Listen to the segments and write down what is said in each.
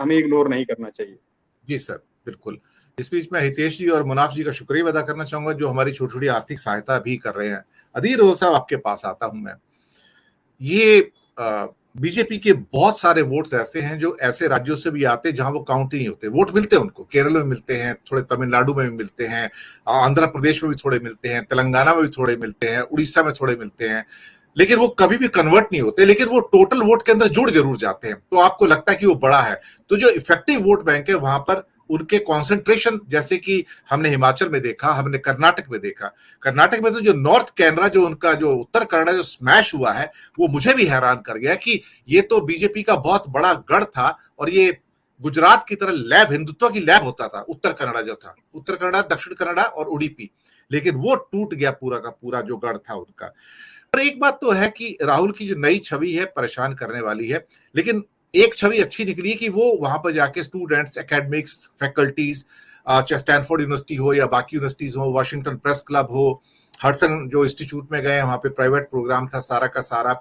हमें इग्नोर नहीं करना चाहिए। जी सर, बिल्कुल। इस बीच में हितेश जी और मुनाफ जी का शुक्रिया अदा करना चाहूंगा जो हमारी छोटी छोटी आर्थिक सहायता भी कर रहे हैं। अधीर रोज साहब, आपके पास आता हूं मैं। ये बीजेपी के बहुत सारे वोट्स ऐसे हैं जो ऐसे राज्यों से भी आते हैं जहां वो काउंट ही नहीं होते। वोट मिलते हैं उनको, केरल में मिलते हैं, थोड़े तमिलनाडु में भी मिलते हैं, आंध्र प्रदेश में भी थोड़े मिलते हैं, तेलंगाना में भी थोड़े मिलते हैं, उड़ीसा में थोड़े मिलते हैं, लेकिन वो कभी भी कन्वर्ट नहीं होते, लेकिन वो टोटल वोट के अंदर जुड़ जरूर जाते हैं। तो आपको लगता है कि वो बड़ा है। तो जो इफेक्टिव वोट बैंक है वहां पर उनके कॉन्सेंट्रेशन, जैसे कि हमने हिमाचल में देखा, हमने कर्नाटक में देखा। कर्नाटक में तो जो नॉर्थ कैनरा, जो उनका जो उत्तर कन्नड़ा जो स्मैश हुआ है, वो मुझे भी हैरान कर गया कि ये तो बीजेपी का बहुत बड़ा गढ़ था और ये गुजरात की तरह लैब, हिंदुत्व की लैब होता था उत्तर कन्नड़ा जो था, उत्तर कन्नड़ा, दक्षिण कन्नड़ा और उडुपी, लेकिन वो टूट गया पूरा का पूरा जो गढ़ था उनका। पर एक बात तो है कि राहुल की जो नई छवि है परेशान करने वाली है, लेकिन एक छवि अच्छी निकली है कि वो वहां पर जाके स्टूडेंट्स, एकेडमिक्स, फैकल्टीज, चाहे स्टैनफोर्ड यूनिवर्सिटी हो या बाकी यूनिवर्सिटीज हो, वाशिंगटन प्रेस क्लब हो, हडसन जो इंस्टीट्यूट में गए, वहां पे प्राइवेट प्रोग्राम था सारा का सारा।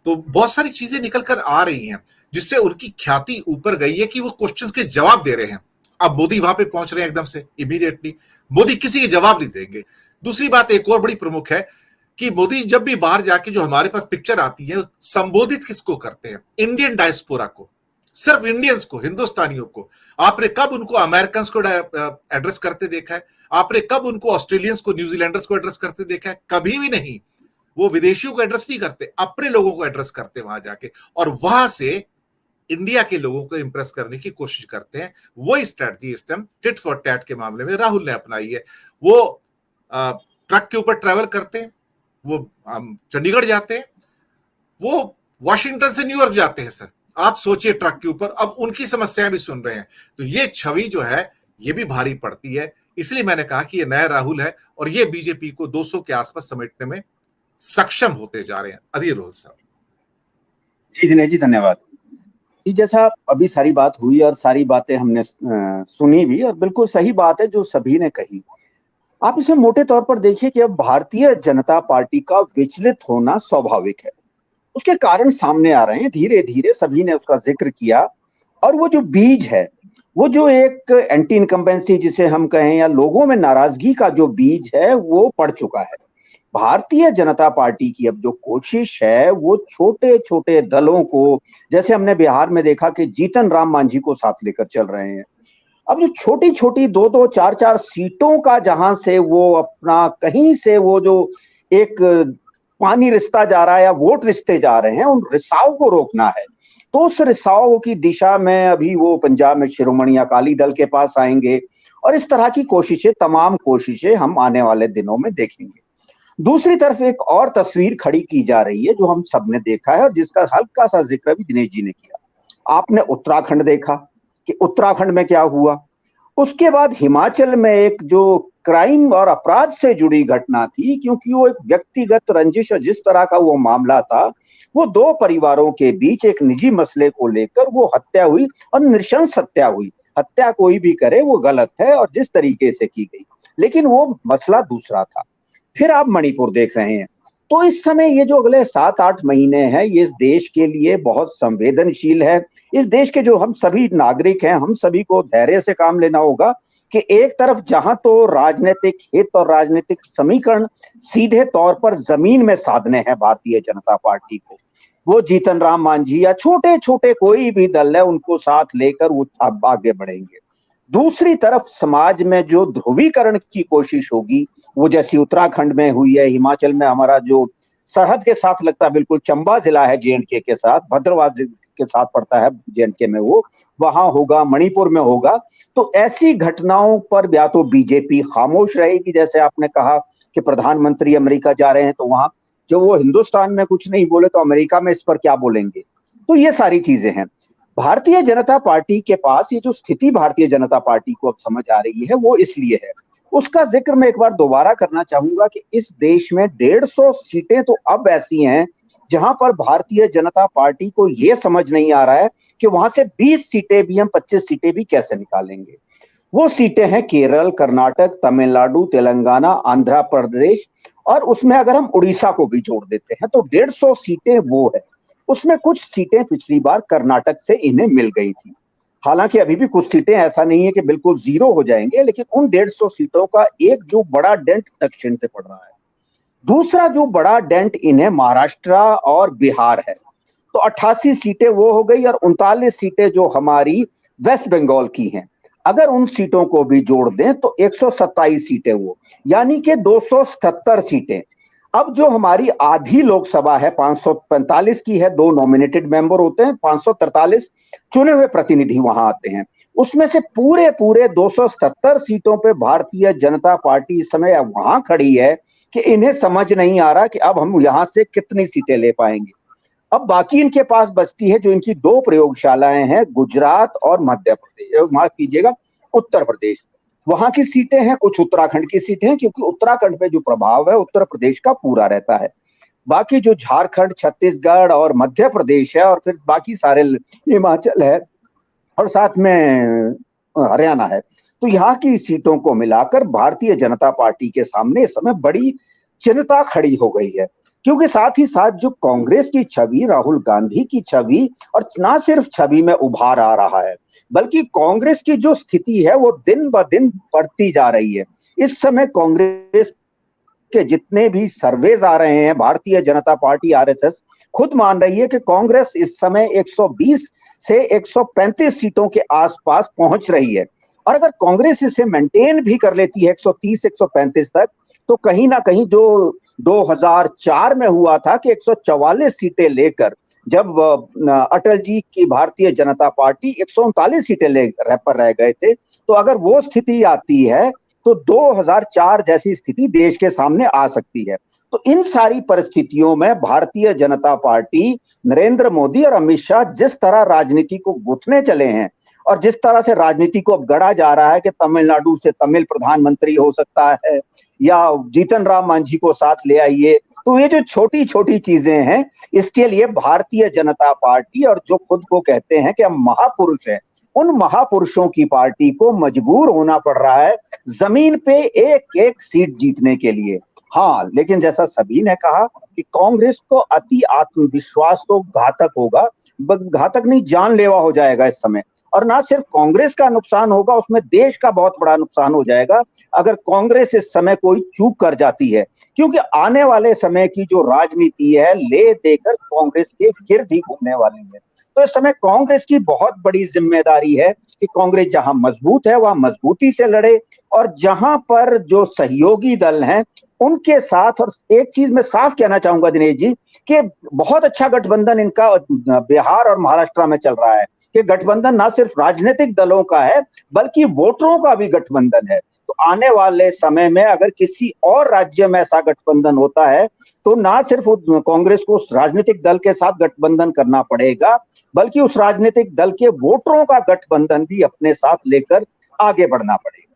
तो बहुत सारी चीजें निकल कर आ रही हैं जिससे उनकी ख्याति ऊपर गई है कि वो क्वेश्चंस के जवाब दे रहे हैं। अब मोदी वहां पे पहुंच रहे हैं एकदम से इमीडिएटली, मोदी किसी के जवाब नहीं देंगे। दूसरी बात एक और बड़ी प्रमुख है कि मोदी जब भी बाहर जाके, जो हमारे पास पिक्चर आती है, संबोधित किसको करते हैं? इंडियन डायस्पोरा को, सिर्फ इंडियंस को, हिंदुस्तानियों को। आपने कब उनको अमेरिकन को एड्रेस करते देखा है? आपने कब उनको ऑस्ट्रेलियंस को, न्यूजीलैंडर्स को एड्रेस करते देखा है? कभी भी नहीं। वो विदेशियों को एड्रेस नहीं करते, अपने लोगों को एड्रेस करते वहां जाके, और वहां से इंडिया के लोगों को इंप्रेस करने की कोशिश करते हैं। वही स्ट्रैटेजी इस टाइम टिट फॉर टैट के मामले में राहुल ने अपनाई है। वो ट्रक के ऊपर ट्रैवल करते हैं, वो चंडीगढ़ जाते हैं, वो वॉशिंगटन से न्यूयॉर्क जाते हैं। सर आप सोचिए, ट्रक के ऊपर। अब उनकी समस्याएं भी सुन रहे हैं। तो ये छवि जो है ये भी भारी पड़ती है। इसलिए मैंने कहा कि ये नया राहुल है और ये बीजेपी को 200 के आसपास समेटने में सक्षम होते जा रहे हैं। अधीर रोज साहब। जी दिनेश जी, धन्यवाद। जैसा अभी सारी बात हुई और सारी बातें हमने सुनी भी, और बिल्कुल सही बात है जो सभी ने कही। आप इसे मोटे तौर पर देखिए कि अब भारतीय जनता पार्टी का विचलित होना स्वाभाविक है। उसके कारण सामने आ रहे हैं धीरे धीरे, सभी ने उसका जिक्र किया। और वो जो बीज है, वो जो एक एंटी इनकम्बेंसी जिसे हम कहें, या लोगों में नाराजगी का जो बीज है, वो पड़ चुका है। भारतीय जनता पार्टी की अब जो कोशिश है वो छोटे छोटे दलों को, जैसे हमने बिहार में देखा कि जीतन राम मांझी को साथ लेकर चल रहे हैं। अब जो छोटी छोटी 2-2, 4-4 सीटों का जहां से वो अपना कहीं से वो जो एक पानी रिश्ता जा रहा है या वोट रिश्ते जा रहे हैं, उन रिसाव को रोकना है। तो उस रिसाव की दिशा में अभी वो पंजाब में शिरोमणि अकाली दल के पास आएंगे, और इस तरह की कोशिशें, तमाम कोशिशें हम आने वाले दिनों में देखेंगे। दूसरी तरफ एक और तस्वीर खड़ी की जा रही है जो हम सबने देखा है और जिसका हल्का सा जिक्र भी दिनेश जी ने किया। आपने उत्तराखंड देखा कि उत्तराखंड में क्या हुआ। उसके बाद हिमाचल में एक जो क्राइम और अपराध से जुड़ी घटना थी, क्योंकि वो एक व्यक्तिगत रंजिश और जिस तरह का वो मामला था, वो दो परिवारों के बीच एक निजी मसले को लेकर वो हत्या हुई, और नृशंस हत्या हुई। हत्या कोई भी करे वो गलत है, और जिस तरीके से की गई, लेकिन वो मसला दूसरा था। फिर आप मणिपुर देख रहे हैं। तो इस समय ये जो अगले 7-8 महीने हैं, ये इस देश के लिए बहुत संवेदनशील है। इस देश के जो हम सभी नागरिक हैं, हम सभी को धैर्य से काम लेना होगा कि एक तरफ जहां तो राजनीतिक हित और राजनीतिक समीकरण सीधे तौर पर जमीन में साधने हैं भारतीय जनता पार्टी को, वो जीतन राम मांझी या छोटे छोटे कोई भी दल है उनको साथ लेकर वो अब आगे बढ़ेंगे। दूसरी तरफ समाज में जो ध्रुवीकरण की कोशिश होगी, वो जैसी उत्तराखंड में हुई है, हिमाचल में हमारा जो सरहद के साथ लगता है, बिल्कुल चंबा जिला है जेएंडके के साथ, भद्रवाह के साथ पड़ता है जेएंडके में, वो वहां होगा, मणिपुर में होगा। तो ऐसी घटनाओं पर या तो बीजेपी खामोश रहेगी, जैसे आपने कहा कि प्रधानमंत्री अमेरिका जा रहे हैं, तो वहां जो वो हिंदुस्तान में कुछ नहीं बोले तो अमेरिका में इस पर क्या बोलेंगे। तो ये सारी चीजें हैं। भारतीय जनता पार्टी के पास ये जो स्थिति भारतीय जनता पार्टी को अब समझ आ रही है, वो इसलिए है। उसका जिक्र मैं एक बार दोबारा करना चाहूंगा कि इस देश में 150 सीटें तो अब ऐसी हैं जहां पर भारतीय जनता पार्टी को यह समझ नहीं आ रहा है कि वहां से 20 सीटें भी हम 25 सीटें भी कैसे निकालेंगे। वो सीटें हैं केरल, कर्नाटक, तमिलनाडु, तेलंगाना, आंध्र प्रदेश, और उसमें अगर हम उड़ीसा को भी जोड़ देते हैं तो 150 सीटें वो है। उसमें कुछ सीटें पिछली बार कर्नाटक से इन्हें मिल गई थी। हालांकि अभी भी कुछ सीटें ऐसा नहीं है कि बिल्कुल जीरो हो जाएंगे, लेकिन उन 150 सीटों का एक जो बड़ा डेंट दक्षिण से पड़ रहा है। दूसरा जो बड़ा डेंट इन्हें महाराष्ट्र और बिहार है। तो 88 सीटें वो हो गई और 39 सीटें जो हमारी वेस्ट बंगाल की हैं। अगर उन सीटों को भी जोड़ दें तो 127 सीटें वो, यानी कि 277 सीटें। अब जो हमारी आधी लोकसभा है 545 की है, 2 नॉमिनेटेड मेंबर होते हैं, 543 चुने हुए प्रतिनिधि वहां आते हैं। उसमें से पूरे पूरे 277 सीटों पे भारतीय जनता पार्टी इस समय वहां खड़ी है कि इन्हें समझ नहीं आ रहा कि अब हम यहां से कितनी सीटें ले पाएंगे। अब बाकी इनके पास बचती है जो इनकी 2 प्रयोगशालाएं हैं, गुजरात और मध्य प्रदेश, माफ कीजिएगा उत्तर प्रदेश। वहां की सीटें हैं, कुछ उत्तराखंड की सीटें हैं, क्योंकि उत्तराखंड पे जो प्रभाव है उत्तर प्रदेश का पूरा रहता है। बाकी जो झारखंड, छत्तीसगढ़ और मध्य प्रदेश है, और फिर बाकी सारे हिमाचल है और साथ में हरियाणा है। तो यहाँ की सीटों को मिलाकर भारतीय जनता पार्टी के सामने इस समय बड़ी चिंता खड़ी हो गई है, क्योंकि साथ ही साथ जो कांग्रेस की छवि, राहुल गांधी की छवि, और ना सिर्फ छवि में उभार आ रहा है, बल्कि कांग्रेस की जो स्थिति है वो दिन ब दिन बढ़ती जा रही है। इस समय कांग्रेस के जितने भी सर्वेज आ रहे हैं, भारतीय जनता पार्टी आरएसएस खुद मान रही है कि कांग्रेस इस समय 120 से 135 सीटों के आसपास पहुंच रही है। और अगर कांग्रेस इसे मेंटेन भी कर लेती है 130 135 तक, तो कहीं ना कहीं जो 2004 में हुआ था कि 144 सीटें लेकर जब अटल जी की भारतीय जनता पार्टी 139 सीटें ले पर रह गए थे, तो अगर वो स्थिति आती है तो 2004 जैसी स्थिति देश के सामने आ सकती है। तो इन सारी परिस्थितियों में भारतीय जनता पार्टी, नरेंद्र मोदी और अमित शाह जिस तरह राजनीति को गुथने चले हैं, और जिस तरह से राजनीति को अब गढ़ा जा रहा है कि तमिलनाडु से तमिल प्रधानमंत्री हो सकता है, या जीतन राम मांझी को साथ ले आइए, तो ये जो छोटी छोटी चीजें हैं, इसके लिए भारतीय जनता पार्टी और जो खुद को कहते हैं कि हम महापुरुष हैं, उन महापुरुषों की पार्टी को मजबूर होना पड़ रहा है जमीन पे एक एक सीट जीतने के लिए। हाँ, लेकिन जैसा सभी ने कहा कि कांग्रेस को अति आत्मविश्वास तो घातक होगा, घातक नहीं जानलेवा हो जाएगा इस समय। और ना सिर्फ कांग्रेस का नुकसान होगा, उसमें देश का बहुत बड़ा नुकसान हो जाएगा अगर कांग्रेस इस समय कोई चूक कर जाती है, क्योंकि आने वाले समय की जो राजनीति है ले देकर कांग्रेस के गिर्द ही घूमने वाली है। तो इस समय कांग्रेस की बहुत बड़ी जिम्मेदारी है कि कांग्रेस जहां मजबूत है वहां मजबूती से लड़े, और जहां पर जो सहयोगी दल हैं उनके साथ। और एक चीज मैं साफ कहना चाहूंगा दिनेश जी, कि बहुत अच्छा गठबंधन इनका बिहार और महाराष्ट्र में चल रहा है, कि गठबंधन ना सिर्फ राजनीतिक दलों का है बल्कि वोटरों का भी गठबंधन है। तो आने वाले समय में अगर किसी और राज्य में ऐसा गठबंधन होता है तो ना सिर्फ कांग्रेस को उस राजनीतिक दल के साथ गठबंधन करना पड़ेगा, बल्कि उस राजनीतिक दल के वोटरों का गठबंधन भी अपने साथ लेकर आगे बढ़ना पड़ेगा।